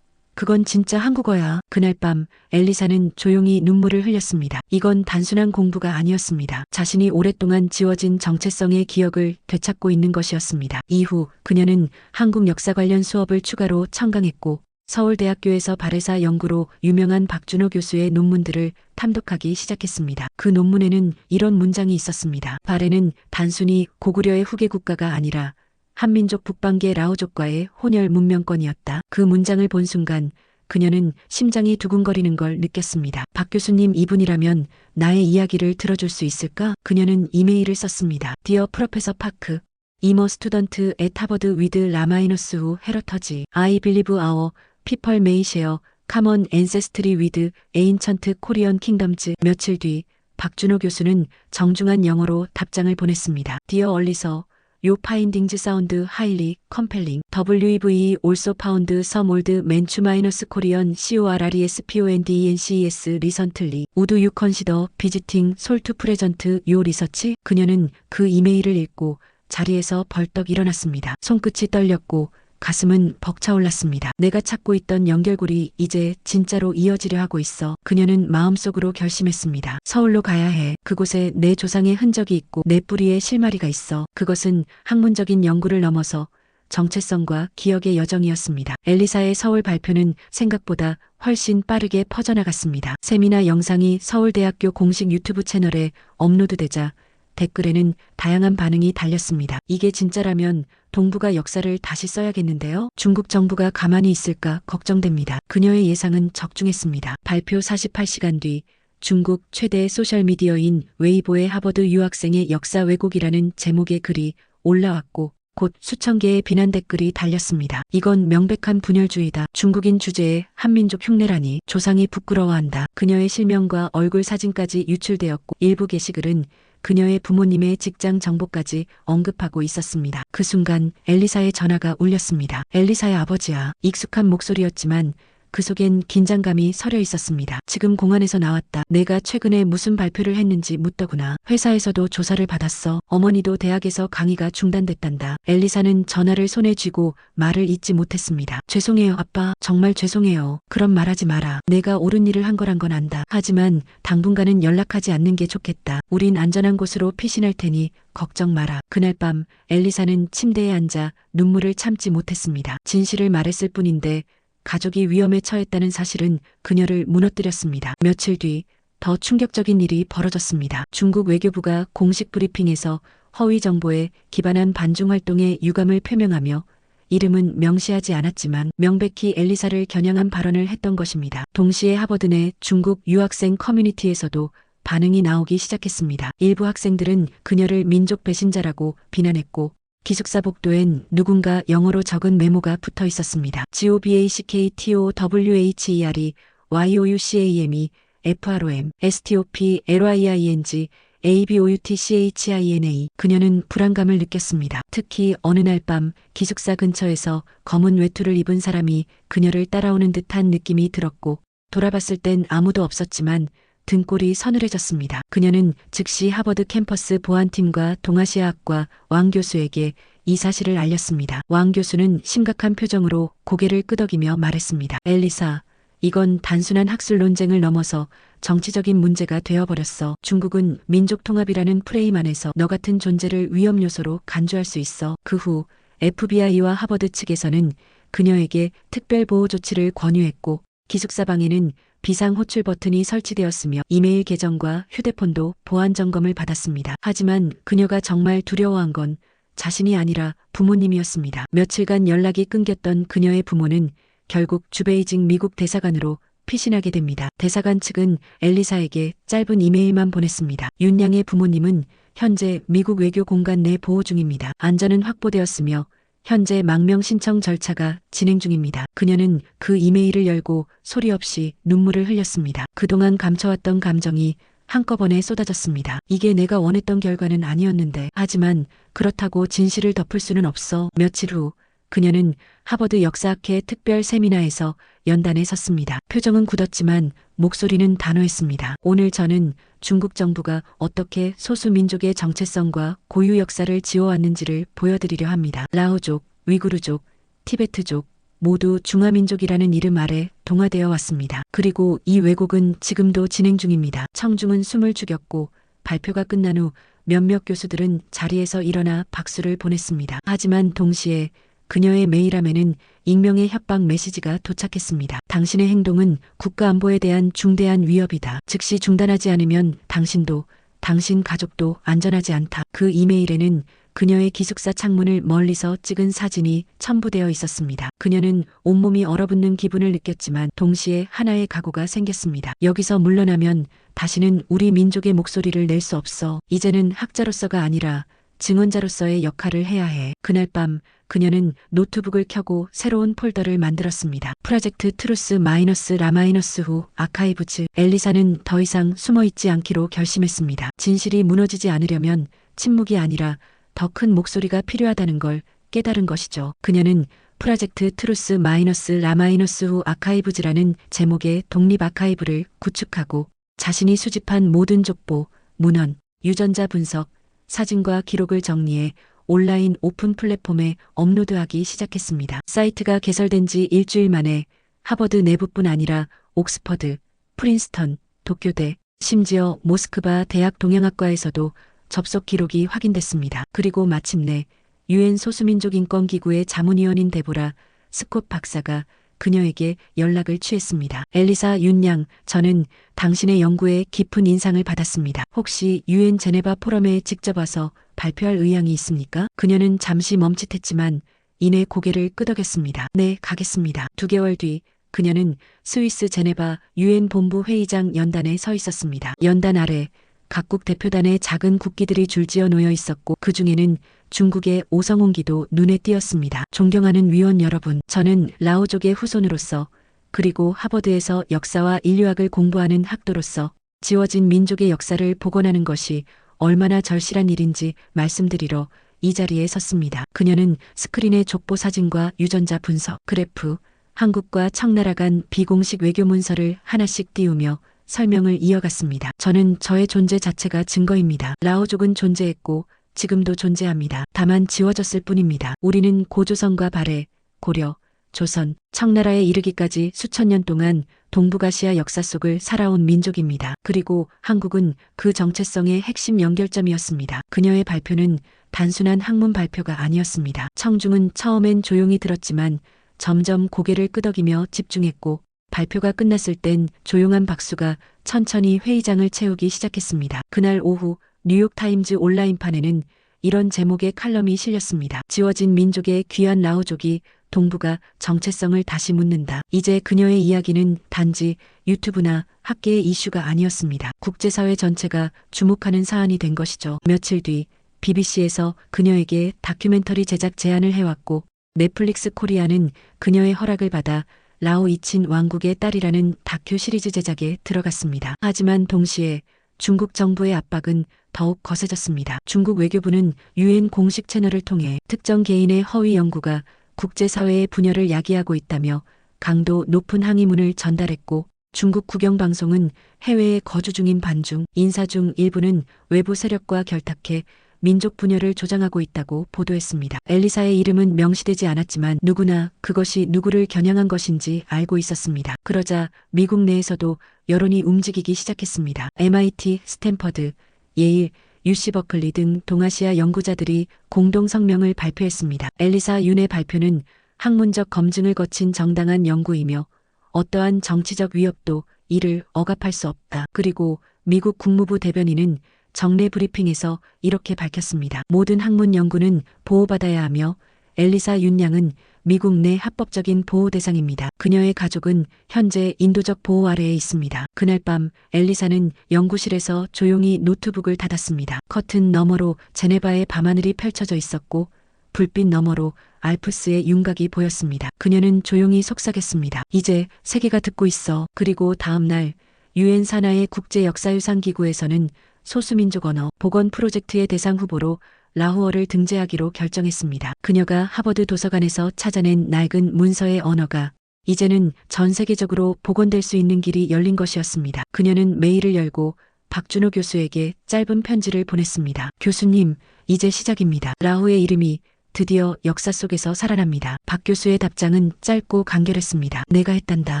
그건 진짜 한국어야. 그날 밤 엘리사는 조용히 눈물을 흘렸습니다. 이건 단순한 공부가 아니었습니다. 자신이 오랫동안 지워진 정체성의 기억을 되찾고 있는 것이었습니다. 이후 그녀는 한국 역사 관련 수업을 추가로 첨강했고 서울대학교에서 발해사 연구로 유명한 박준호 교수의 논문들을 탐독하기 시작했습니다. 그 논문에는 이런 문장이 있었습니다. 발해는 단순히 고구려의 후계 국가가 아니라 한민족 북방계 라오족과의 혼혈 문명권이었다. 그 문장을 본 순간 그녀는 심장이 두근거리는 걸 느꼈습니다. 박 교수님, 이분이라면 나의 이야기를 들어줄 수 있을까? 그녀는 이메일을 썼습니다. Dear Professor Park, I'm a student at Harvard with Ramayana who heritage. I believe our people may share common ancestry with ancient Korean kingdoms. 며칠 뒤 박준호 교수는 정중한 영어로 답장을 보냈습니다. Dear Elisa, Your findings sound highly compelling. WEV also found some old Manchu-Korean CORRESPONDENCES recently. Would you consider visiting Seoul to present your research? 그녀는 그 이메일을 읽고 자리에서 벌떡 일어났습니다. 손끝이 떨렸고 가슴은 벅차올랐습니다. 내가 찾고 있던 연결고리 이제 진짜로 이어지려 하고 있어. 그녀는 마음속으로 결심했습니다. 서울로 가야 해. 그곳에 내 조상의 흔적이 있고 내 뿌리에 실마리가 있어. 그것은 학문적인 연구를 넘어서 정체성과 기억의 여정이었습니다. 엘리사의 서울 발표는 생각보다 훨씬 빠르게 퍼져나갔습니다. 세미나 영상이 서울대학교 공식 유튜브 채널에 업로드되자 댓글에는 다양한 반응이 달렸습니다. 이게 진짜라면 동북아 역사를 다시 써야겠는데요? 중국 정부가 가만히 있을까 걱정됩니다. 그녀의 예상은 적중했습니다. 발표 48시간 뒤 중국 최대 소셜미디어인 웨이보의 하버드 유학생의 역사 왜곡이라는 제목의 글이 올라왔고 곧 수천 개의 비난 댓글이 달렸습니다. 이건 명백한 분열주의다. 중국인 주제에 한민족 흉내라니. 조상이 부끄러워한다. 그녀의 실명과 얼굴 사진까지 유출되었고 일부 게시글은 그녀의 부모님의 직장 정보까지 언급하고 있었습니다. 그 순간 엘리사의 전화가 울렸습니다. 엘리사의 아버지야. 익숙한 목소리였지만 그 속엔 긴장감이 서려 있었습니다. 지금 공항에서 나왔다. 내가 최근에 무슨 발표를 했는지 묻더구나. 회사에서도 조사를 받았어. 어머니도 대학에서 강의가 중단됐단다. 엘리사는 전화를 손에 쥐고 말을 잇지 못했습니다. 죄송해요, 아빠. 정말 죄송해요. 그런 말하지 마라. 내가 옳은 일을 한 거란 건 안다. 하지만 당분간은 연락하지 않는 게 좋겠다. 우린 안전한 곳으로 피신할 테니 걱정 마라. 그날 밤 엘리사는 침대에 앉아 눈물을 참지 못했습니다. 진실을 말했을 뿐인데 가족이 위험에 처했다는 사실은 그녀를 무너뜨렸습니다. 며칠 뒤 더 충격적인 일이 벌어졌습니다. 중국 외교부가 공식 브리핑에서 허위 정보에 기반한 반중 활동에 유감을 표명하며 이름은 명시하지 않았지만 명백히 엘리사를 겨냥한 발언을 했던 것입니다. 동시에 하버드 내 중국 유학생 커뮤니티에서도 반응이 나오기 시작했습니다. 일부 학생들은 그녀를 민족 배신자라고 비난했고 기숙사 복도엔 누군가 영어로 적은 메모가 붙어 있었습니다. GOBACKTOWHERE YOUCAME FROM, STOP, LYING, ABOUTCHINA. 그녀는 불안감을 느꼈습니다. 특히 어느 날 밤 기숙사 근처에서 검은 외투를 입은 사람이 그녀를 따라오는 듯한 느낌이 들었고 돌아봤을 땐 아무도 없었지만 등골이 서늘해졌습니다. 그녀는 즉시 하버드 캠퍼스 보안팀과 동아시아학과 왕 교수에게 이 사실을 알렸습니다. 왕 교수는 심각한 표정으로 고개를 끄덕이며 말했습니다. 엘리사, 이건 단순한 학술 논쟁을 넘어서 정치적인 문제가 되어버렸어. 중국은 민족 통합이라는 프레임 안에서 너 같은 존재를 위험 요소로 간주할 수 있어. 그 후 FBI와 하버드 측에서는 그녀에게 특별 보호 조치를 권유했고 기숙사 방에는 비상 호출 버튼이 설치되었으며 이메일 계정과 휴대폰도 보안 점검을 받았습니다. 하지만 그녀가 정말 두려워한 건 자신이 아니라 부모님이었습니다. 며칠간 연락이 끊겼던 그녀의 부모는 결국 주베이징 미국 대사관으로 피신하게 됩니다. 대사관 측은 엘리사에게 짧은 이메일만 보냈습니다. 윤양의 부모님은 현재 미국 외교 공간 내 보호 중입니다. 안전은 확보되었으며 현재 망명 신청 절차가 진행 중입니다. 그녀는 그 이메일을 열고 소리 없이 눈물을 흘렸습니다. 그동안 감춰왔던 감정이 한꺼번에 쏟아졌습니다. 이게 내가 원했던 결과는 아니었는데, 하지만 그렇다고 진실을 덮을 수는 없어. 며칠 후 그녀는 하버드 역사학회 특별 세미나에서 연단에 섰습니다. 표정은 굳었지만 목소리는 단호했습니다. 오늘 저는 중국 정부가 어떻게 소수민족의 정체성과 고유 역사를 지어왔는지를 보여드리려 합니다. 라오족, 위구르족, 티베트족 모두 중화민족이라는 이름 아래 동화되어 왔습니다. 그리고 이 왜곡은 지금도 진행 중입니다. 청중은 숨을 죽였고 발표가 끝난 후 몇몇 교수들은 자리에서 일어나 박수를 보냈습니다. 하지만 동시에 그녀의 메일함에는 익명의 협박 메시지가 도착했습니다. 당신의 행동은 국가 안보에 대한 중대한 위협이다. 즉시 중단하지 않으면 당신도, 당신 가족도 안전하지 않다. 그 이메일에는 그녀의 기숙사 창문을 멀리서 찍은 사진이 첨부되어 있었습니다. 그녀는 온몸이 얼어붙는 기분을 느꼈지만 동시에 하나의 각오가 생겼습니다. 여기서 물러나면 다시는 우리 민족의 목소리를 낼 수 없어. 이제는 학자로서가 아니라 증언자로서의 역할을 해야 해. 그날 밤 그녀는 노트북을 켜고 새로운 폴더를 만들었습니다. 프로젝트 트루스 마이너스 라마이너스 후 아카이브즈. 엘리사는 더 이상 숨어있지 않기로 결심했습니다. 진실이 무너지지 않으려면 침묵이 아니라 더 큰 목소리가 필요하다는 걸 깨달은 것이죠. 그녀는 프로젝트 트루스 마이너스 라마이너스 후 아카이브즈라는 제목의 독립 아카이브를 구축하고 자신이 수집한 모든 족보, 문헌, 유전자 분석, 사진과 기록을 정리해 온라인 오픈 플랫폼에 업로드하기 시작했습니다. 사이트가 개설된 지 일주일 만에 하버드 내부뿐 아니라 옥스퍼드, 프린스턴, 도쿄대, 심지어 모스크바 대학 동양학과에서도 접속 기록이 확인됐습니다. 그리고 마침내 유엔 소수민족 인권기구의 자문위원인 데보라 스콧 박사가 그녀에게 연락을 취했습니다. 엘리사 윤양, 저는 당신의 연구에 깊은 인상을 받았습니다. 혹시 유엔 제네바 포럼에 직접 와서 발표할 의향이 있습니까? 그녀는 잠시 멈칫했지만 이내 고개를 끄덕였습니다. 네, 가겠습니다. 2개월 뒤 그녀는 스위스 제네바 유엔 본부 회의장 연단에 서 있었습니다. 연단 아래 각국 대표단의 작은 국기들이 줄지어 놓여 있었고 그 중에는 중국의 오성홍기도 눈에 띄었습니다. 존경하는 위원 여러분, 저는 라오족의 후손으로서 그리고 하버드에서 역사와 인류학을 공부하는 학도로서 지워진 민족의 역사를 복원하는 것이 얼마나 절실한 일인지 말씀드리러 이 자리에 섰습니다. 그녀는 스크린에 족보 사진과 유전자 분석, 그래프, 한국과 청나라 간 비공식 외교 문서를 하나씩 띄우며 설명을 이어갔습니다. 저는 저의 존재 자체가 증거입니다. 라오족은 존재했고 지금도 존재합니다. 다만 지워졌을 뿐입니다. 우리는 고조선과 발해, 고려, 조선, 청나라에 이르기까지 수천 년 동안 동북아시아 역사 속을 살아온 민족입니다. 그리고 한국은 그 정체성의 핵심 연결점이었습니다. 그녀의 발표는 단순한 학문 발표가 아니었습니다. 청중은 처음엔 조용히 들었지만 점점 고개를 끄덕이며 집중했고 발표가 끝났을 땐 조용한 박수가 천천히 회의장을 채우기 시작했습니다. 그날 오후 뉴욕타임즈 온라인판에는 이런 제목의 칼럼이 실렸습니다. 지워진 민족의 귀한 라오족이 동북아 정체성을 다시 묻는다. 이제 그녀의 이야기는 단지 유튜브나 학계의 이슈가 아니었습니다. 국제사회 전체가 주목하는 사안이 된 것이죠. 며칠 뒤 BBC에서 그녀에게 다큐멘터리 제작 제안을 해왔고 넷플릭스 코리아는 그녀의 허락을 받아 라오 이친 왕국의 딸이라는 다큐 시리즈 제작에 들어갔습니다. 하지만 동시에 중국 정부의 압박은 더욱 거세졌습니다. 중국 외교부는 UN 공식 채널을 통해 특정 개인의 허위 연구가 국제사회의 분열을 야기하고 있다며 강도 높은 항의문을 전달했고, 중국 국영방송은 해외에 거주 중인 반중 인사 중 일부는 외부 세력과 결탁해 민족 분열을 조장하고 있다고 보도했습니다. 엘리사의 이름은 명시되지 않았지만 누구나 그것이 누구를 겨냥한 것인지 알고 있었습니다. 그러자 미국 내에서도 여론이 움직이기 시작했습니다. MIT, 스탠퍼드, 예일, UC 버클리 등 동아시아 연구자들이 공동 성명을 발표했습니다. 엘리사 윤의 발표는 학문적 검증을 거친 정당한 연구이며 어떠한 정치적 위협도 이를 억압할 수 없다. 그리고 미국 국무부 대변인은 정례 브리핑에서 이렇게 밝혔습니다. 모든 학문 연구는 보호받아야 하며 엘리사 윤 양은 미국 내 합법적인 보호 대상입니다. 그녀의 가족은 현재 인도적 보호 아래에 있습니다. 그날 밤 엘리사는 연구실에서 조용히 노트북을 닫았습니다. 커튼 너머로 제네바의 밤하늘이 펼쳐져 있었고 불빛 너머로 알프스의 윤곽이 보였습니다. 그녀는 조용히 속삭였습니다. 이제 세계가 듣고 있어. 그리고 다음 날 UN 산하의 국제역사유산기구에서는 소수민족 언어 복원 프로젝트의 대상 후보로 라후어를 등재하기로 결정했습니다. 그녀가 하버드 도서관에서 찾아낸 낡은 문서의 언어가 이제는 전 세계적으로 복원될 수 있는 길이 열린 것이었습니다. 그녀는 메일을 열고 박준호 교수에게 짧은 편지를 보냈습니다. 교수님, 이제 시작입니다. 라후의 이름이 드디어 역사 속에서 살아납니다. 박 교수의 답장은 짧고 간결했습니다. 내가 했단다.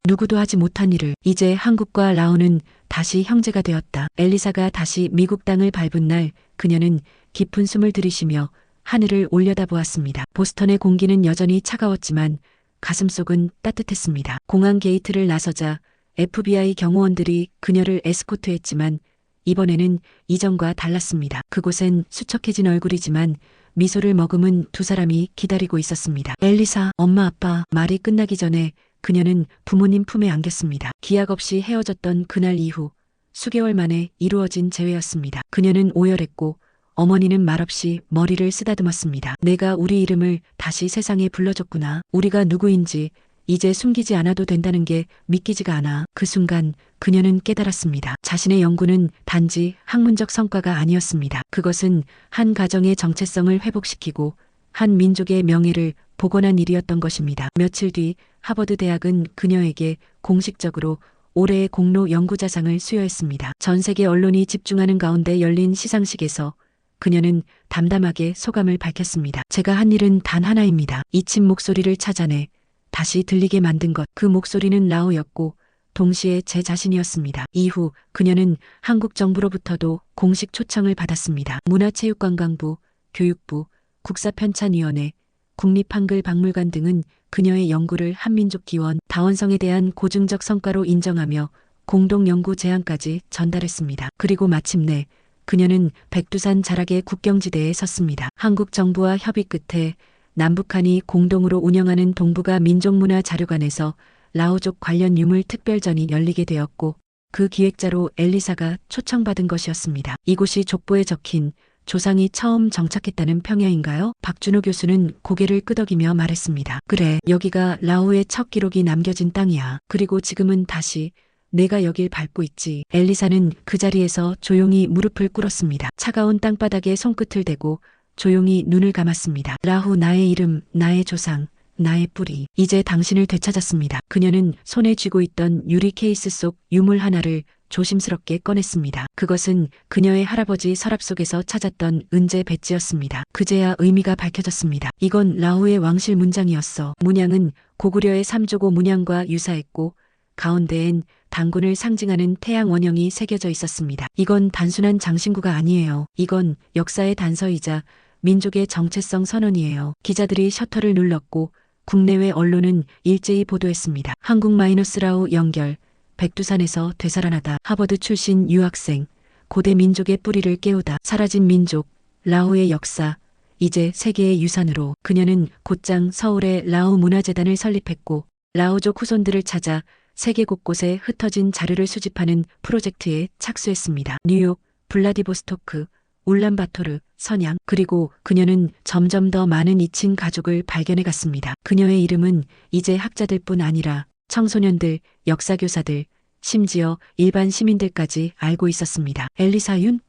누구도 하지 못한 일을. 이제 한국과 라오는 다시 형제가 되었다. 엘리사가 다시 미국 땅을 밟은 날 그녀는 깊은 숨을 들이쉬며 하늘을 올려다보았습니다. 보스턴의 공기는 여전히 차가웠지만 가슴속은 따뜻했습니다. 공항 게이트를 나서자 FBI 경호원들이 그녀를 에스코트했지만 이번에는 이전과 달랐습니다. 그곳엔 수척해진 얼굴이지만 미소를 머금은 두 사람이 기다리고 있었습니다. 엘리사, 엄마, 아빠. 말이 끝나기 전에 그녀는 부모님 품에 안겼습니다. 기약 없이 헤어졌던 그날 이후 수개월 만에 이루어진 재회였습니다. 그녀는 오열했고 어머니는 말없이 머리를 쓰다듬었습니다. 내가 우리 이름을 다시 세상에 불러줬구나. 우리가 누구인지 이제 숨기지 않아도 된다는 게 믿기지가 않아. 그 순간 그녀는 깨달았습니다. 자신의 연구는 단지 학문적 성과가 아니었습니다. 그것은 한 가정의 정체성을 회복시키고 한 민족의 명예를 복원한 일이었던 것입니다. 며칠 뒤 하버드 대학은 그녀에게 공식적으로 올해의 공로 연구자상을 수여했습니다. 전 세계 언론이 집중하는 가운데 열린 시상식에서 그녀는 담담하게 소감을 밝혔습니다. 제가 한 일은 단 하나입니다. 잊힌 목소리를 찾아내 다시 들리게 만든 것. 그 목소리는 라오였고 동시에 제 자신이었습니다. 이후 그녀는 한국 정부로부터도 공식 초청을 받았습니다. 문화체육관광부, 교육부, 국사편찬위원회, 국립한글박물관 등은 그녀의 연구를 한민족 기원, 다원성에 대한 고증적 성과로 인정하며 공동 연구 제안까지 전달했습니다. 그리고 마침내 그녀는 백두산 자락의 국경지대에 섰습니다. 한국 정부와 협의 끝에 남북한이 공동으로 운영하는 동북아 민족문화자료관에서 라오족 관련 유물 특별전이 열리게 되었고 그 기획자로 엘리사가 초청받은 것이었습니다. 이곳이 족보에 적힌 조상이 처음 정착했다는 평야인가요? 박준호 교수는 고개를 끄덕이며 말했습니다. 그래, 여기가 라오의 첫 기록이 남겨진 땅이야. 그리고 지금은 다시 내가 여길 밟고 있지. 엘리사는 그 자리에서 조용히 무릎을 꿇었습니다. 차가운 땅바닥에 손끝을 대고 조용히 눈을 감았습니다. 라후, 나의 이름, 나의 조상, 나의 뿌리. 이제 당신을 되찾았습니다. 그녀는 손에 쥐고 있던 유리 케이스 속 유물 하나를 조심스럽게 꺼냈습니다. 그것은 그녀의 할아버지 서랍 속에서 찾았던 은재 배지였습니다. 그제야 의미가 밝혀졌습니다. 이건 라후의 왕실 문장이었어. 문양은 고구려의 삼조고 문양과 유사했고 가운데엔 단군을 상징하는 태양 원형이 새겨져 있었습니다. 이건 단순한 장신구가 아니에요. 이건 역사의 단서이자 민족의 정체성 선언이에요. 기자들이 셔터를 눌렀고 국내외 언론은 일제히 보도했습니다. 한국-라오 연결, 백두산에서 되살아나다. 하버드 출신 유학생, 고대 민족의 뿌리를 깨우다. 사라진 민족, 라오의 역사, 이제 세계의 유산으로. 그녀는 곧장 서울의 라오 문화재단을 설립했고 라오족 후손들을 찾아 세계 곳곳에 흩어진 자료를 수집하는 프로젝트에 착수했습니다. 뉴욕, 블라디보스토크, 울란바토르, 선양. 그리고 그녀는 점점 더 많은 잊힌 가족을 발견해 갔습니다. 그녀의 이름은 이제 학자들뿐 아니라 청소년들, 역사교사들, 심지어 일반 시민들까지 알고 있었습니다. 엘리사 윤?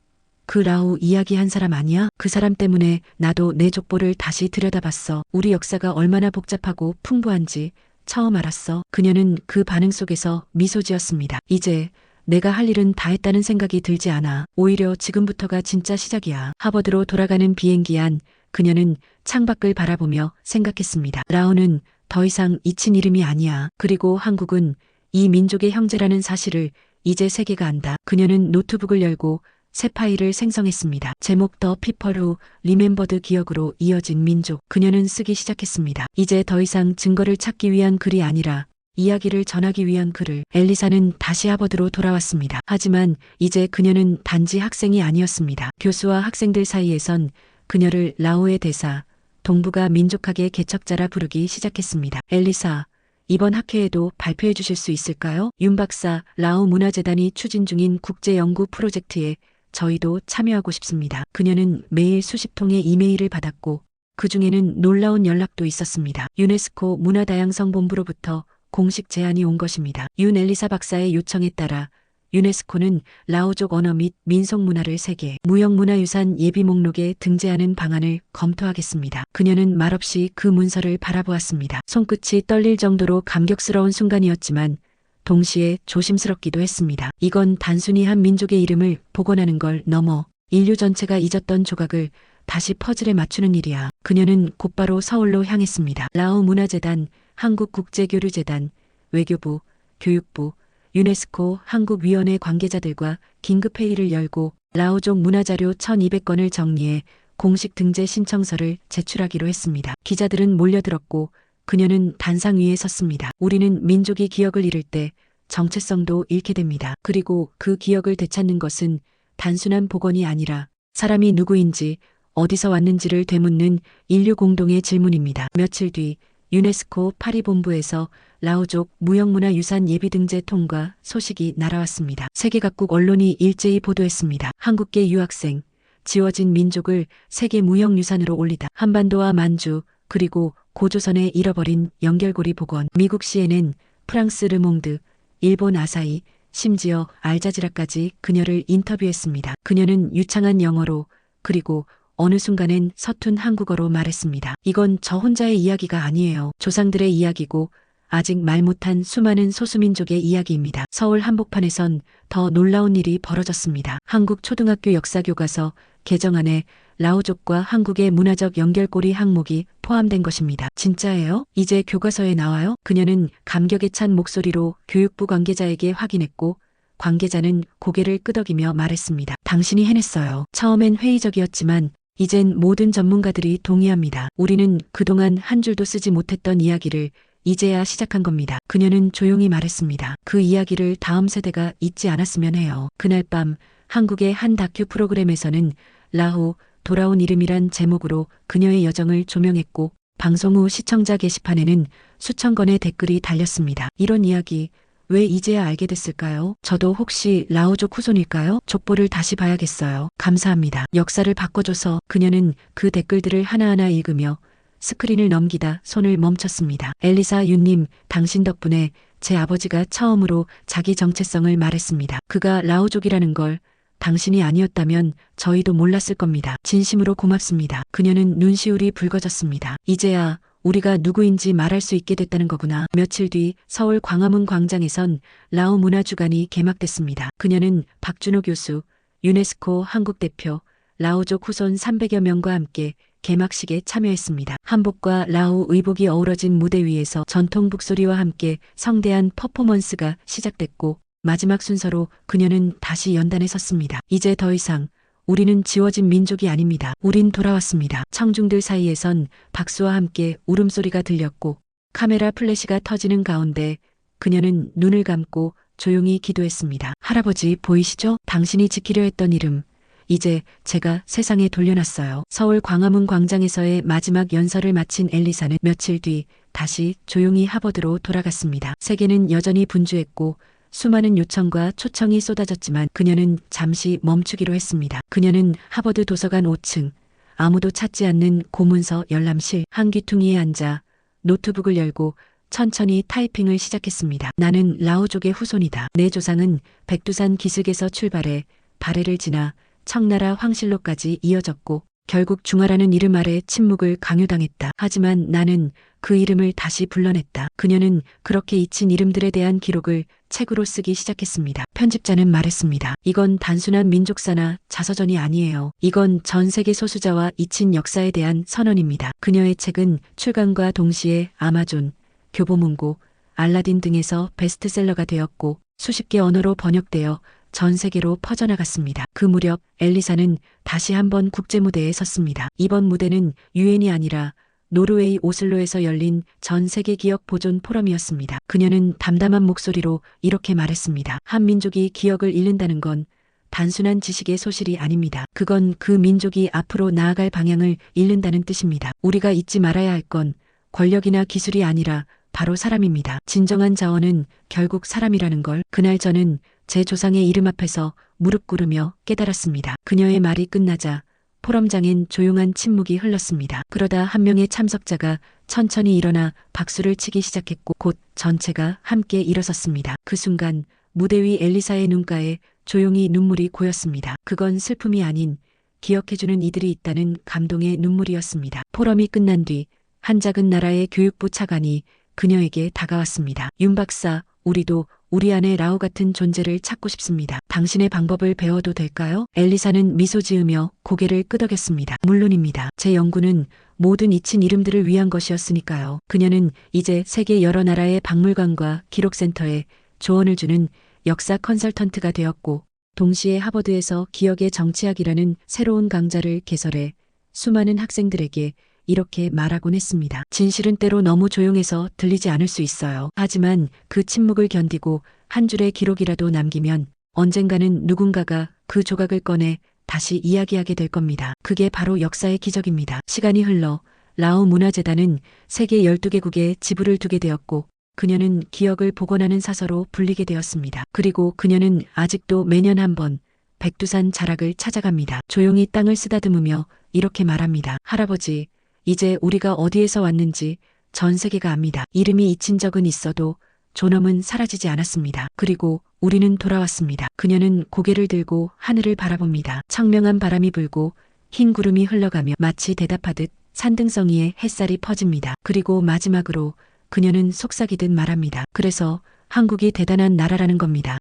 그 라우 이야기한 사람 아니야? 그 사람 때문에 나도 내 족보를 다시 들여다봤어. 우리 역사가 얼마나 복잡하고 풍부한지 처음 알았어. 그녀는 그 반응 속에서 미소 지었습니다. 이제 내가 할 일은 다 했다는 생각이 들지 않아. 오히려 지금부터가 진짜 시작이야. 하버드로 돌아가는 비행기 안 그녀는 창밖을 바라보며 생각했습니다. 라오는 더 이상 잊힌 이름이 아니야. 그리고 한국은 이 민족의 형제라는 사실을 이제 세계가 안다. 그녀는 노트북을 열고 새 파일을 생성했습니다. 제목 더 피펄 후 리멤버드 기억으로 이어진 민족. 그녀는 쓰기 시작했습니다. 이제 더 이상 증거를 찾기 위한 글이 아니라 이야기를 전하기 위한 글을. 엘리사는 다시 하버드로 돌아왔습니다. 하지만 이제 그녀는 단지 학생이 아니었습니다. 교수와 학생들 사이에선 그녀를 라오의 대사, 동북아 민족학의 개척자라 부르기 시작했습니다. 엘리사, 이번 학회에도 발표해 주실 수 있을까요? 윤 박사, 라오 문화재단이 추진 중인 국제연구 프로젝트에 저희도 참여하고 싶습니다. 그녀는 매일 수십 통의 이메일을 받았고 그 중에는 놀라운 연락도 있었습니다. 유네스코 문화다양성 본부로부터 공식 제안이 온 것입니다. 윤 엘리사 박사의 요청에 따라 유네스코는 라오족 언어 및 민속문화를 세계 무형문화유산 예비 목록에 등재하는 방안을 검토하겠습니다. 그녀는 말없이 그 문서를 바라보았습니다. 손끝이 떨릴 정도로 감격스러운 순간이었지만 동시에 조심스럽기도 했습니다. 이건 단순히 한 민족의 이름을 복원하는 걸 넘어 인류 전체가 잊었던 조각을 다시 퍼즐에 맞추는 일이야. 그녀는 곧바로 서울로 향했습니다. 라오 문화재단, 한국국제교류재단, 외교부, 교육부, 유네스코 한국위원회 관계자들과 긴급회의를 열고 라오족 문화자료 1200건을 정리해 공식 등재 신청서를 제출하기로 했습니다. 기자들은 몰려들었고 그녀는 단상 위에 섰습니다. 우리는 민족이 기억을 잃을 때 정체성도 잃게 됩니다. 그리고 그 기억을 되찾는 것은 단순한 복원이 아니라 사람이 누구인지 어디서 왔는지를 되묻는 인류 공동의 질문입니다. 며칠 뒤 유네스코 파리 본부에서 라오족 무형문화유산 예비등재 통과 소식이 날아왔습니다. 세계 각국 언론이 일제히 보도했습니다. 한국계 유학생, 지워진 민족을 세계 무형유산으로 올리다. 한반도와 만주, 그리고 고조선의 잃어버린 연결고리 복원. 미국 CNN, 프랑스 르몽드, 일본 아사히, 심지어 알자지라까지 그녀를 인터뷰했습니다. 그녀는 유창한 영어로 그리고 어느 순간엔 서툰 한국어로 말했습니다. 이건 저 혼자의 이야기가 아니에요. 조상들의 이야기고 아직 말 못한 수많은 소수민족의 이야기입니다. 서울 한복판에선 더 놀라운 일이 벌어졌습니다. 한국 초등학교 역사교과서 개정안에 라오족과 한국의 문화적 연결고리 항목이 포함된 것입니다. 진짜예요? 이제 교과서에 나와요? 그녀는 감격에 찬 목소리로 교육부 관계자에게 확인했고 관계자는 고개를 끄덕이며 말했습니다. 당신이 해냈어요. 처음엔 회의적이었지만 이젠 모든 전문가들이 동의합니다. 우리는 그동안 한 줄도 쓰지 못했던 이야기를 이제야 시작한 겁니다. 그녀는 조용히 말했습니다. 그 이야기를 다음 세대가 잊지 않았으면 해요. 그날 밤 한국의 한 다큐 프로그램에서는 라오 돌아온 이름이란 제목으로 그녀의 여정을 조명했고 방송 후 시청자 게시판에는 수천 건의 댓글이 달렸습니다. 이런 이야기 왜 이제야 알게 됐을까요? 저도 혹시 라오족 후손일까요? 족보를 다시 봐야겠어요. 감사합니다. 역사를 바꿔줘서. 그녀는 그 댓글들을 하나하나 읽으며 스크린을 넘기다 손을 멈췄습니다. 엘리사 윤님, 당신 덕분에 제 아버지가 처음으로 자기 정체성을 말했습니다. 그가 라오족이라는 걸 당신이 아니었다면 저희도 몰랐을 겁니다. 진심으로 고맙습니다. 그녀는 눈시울이 붉어졌습니다. 이제야 우리가 누구인지 말할 수 있게 됐다는 거구나. 며칠 뒤 서울 광화문 광장에선 라오 문화주간이 개막됐습니다. 그녀는 박준호 교수, 유네스코 한국 대표, 라오족 후손 300여 명과 함께 개막식에 참여했습니다. 한복과 라오 의복이 어우러진 무대 위에서 전통 북소리와 함께 성대한 퍼포먼스가 시작됐고 마지막 순서로 그녀는 다시 연단에 섰습니다. 이제 더 이상 우리는 지워진 민족이 아닙니다. 우린 돌아왔습니다. 청중들 사이에선 박수와 함께 울음소리가 들렸고 카메라 플래시가 터지는 가운데 그녀는 눈을 감고 조용히 기도했습니다. 할아버지 보이시죠? 당신이 지키려 했던 이름. 이제 제가 세상에 돌려놨어요. 서울 광화문 광장에서의 마지막 연설을 마친 엘리사는 며칠 뒤 다시 조용히 하버드로 돌아갔습니다. 세계는 여전히 분주했고 수많은 요청과 초청이 쏟아졌지만 그녀는 잠시 멈추기로 했습니다. 그녀는 하버드 도서관 5층, 아무도 찾지 않는 고문서 열람실 한 귀퉁이에 앉아 노트북을 열고 천천히 타이핑을 시작했습니다. 나는 라오족의 후손이다. 내 조상은 백두산 기슭에서 출발해 발해를 지나 청나라 황실로까지 이어졌고 결국 중화라는 이름 아래 침묵을 강요당했다. 하지만 나는 그 이름을 다시 불러냈다. 그녀는 그렇게 잊힌 이름들에 대한 기록을 책으로 쓰기 시작했습니다. 편집자는 말했습니다. 이건 단순한 민족사나 자서전이 아니에요. 이건 전 세계 소수자와 잊힌 역사에 대한 선언입니다. 그녀의 책은 출간과 동시에 아마존, 교보문고, 알라딘 등에서 베스트셀러가 되었고 수십 개 언어로 번역되어 전 세계로 퍼져나갔습니다. 그 무렵 엘리사는 다시 한번 국제무대에 섰습니다. 이번 무대는 유엔이 아니라 노르웨이 오슬로에서 열린 전 세계 기억 보존 포럼이었습니다. 그녀는 담담한 목소리로 이렇게 말했습니다. 한 민족이 기억을 잃는다는 건 단순한 지식의 소실이 아닙니다. 그건 그 민족이 앞으로 나아갈 방향을 잃는다는 뜻입니다. 우리가 잊지 말아야 할 건 권력이나 기술이 아니라 바로 사람입니다. 진정한 자원은 결국 사람이라는 걸 그날 저는 제 조상의 이름 앞에서 무릎 꿇으며 깨달았습니다. 그녀의 말이 끝나자 포럼장엔 조용한 침묵이 흘렀습니다. 그러다 한 명의 참석자가 천천히 일어나 박수를 치기 시작했고 곧 전체가 함께 일어섰습니다. 그 순간 무대 위 엘리사의 눈가에 조용히 눈물이 고였습니다. 그건 슬픔이 아닌 기억해주는 이들이 있다는 감동의 눈물이었습니다. 포럼이 끝난 뒤 한 작은 나라의 교육부 차관이 그녀에게 다가왔습니다. 윤 박사, 우리도 우리 안에 라오 같은 존재를 찾고 싶습니다. 당신의 방법을 배워도 될까요? 엘리사는 미소 지으며 고개를 끄덕였습니다. 물론입니다. 제 연구는 모든 잊힌 이름들을 위한 것이었으니까요. 그녀는 이제 세계 여러 나라의 박물관과 기록센터에 조언을 주는 역사 컨설턴트가 되었고 동시에 하버드에서 기억의 정치학이라는 새로운 강좌를 개설해 수많은 학생들에게 이렇게 말하곤 했습니다. 진실은 때로 너무 조용해서 들리지 않을 수 있어요. 하지만 그 침묵을 견디고 한 줄의 기록이라도 남기면 언젠가는 누군가가 그 조각을 꺼내 다시 이야기하게 될 겁니다. 그게 바로 역사의 기적입니다. 시간이 흘러 라오 문화재단은 세계 12개국에 지부를 두게 되었고 그녀는 기억을 복원하는 사서로 불리게 되었습니다. 그리고 그녀는 아직도 매년 한 번 백두산 자락을 찾아갑니다. 조용히 땅을 쓰다듬으며 이렇게 말합니다. 할아버지, 이제 우리가 어디에서 왔는지 전 세계가 압니다. 이름이 잊힌 적은 있어도 존엄은 사라지지 않았습니다. 그리고 우리는 돌아왔습니다. 그녀는 고개를 들고 하늘을 바라봅니다. 청명한 바람이 불고 흰 구름이 흘러가며 마치 대답하듯 산등성 위에 햇살이 퍼집니다. 그리고 마지막으로 그녀는 속삭이듯 말합니다. 그래서 한국이 대단한 나라라는 겁니다.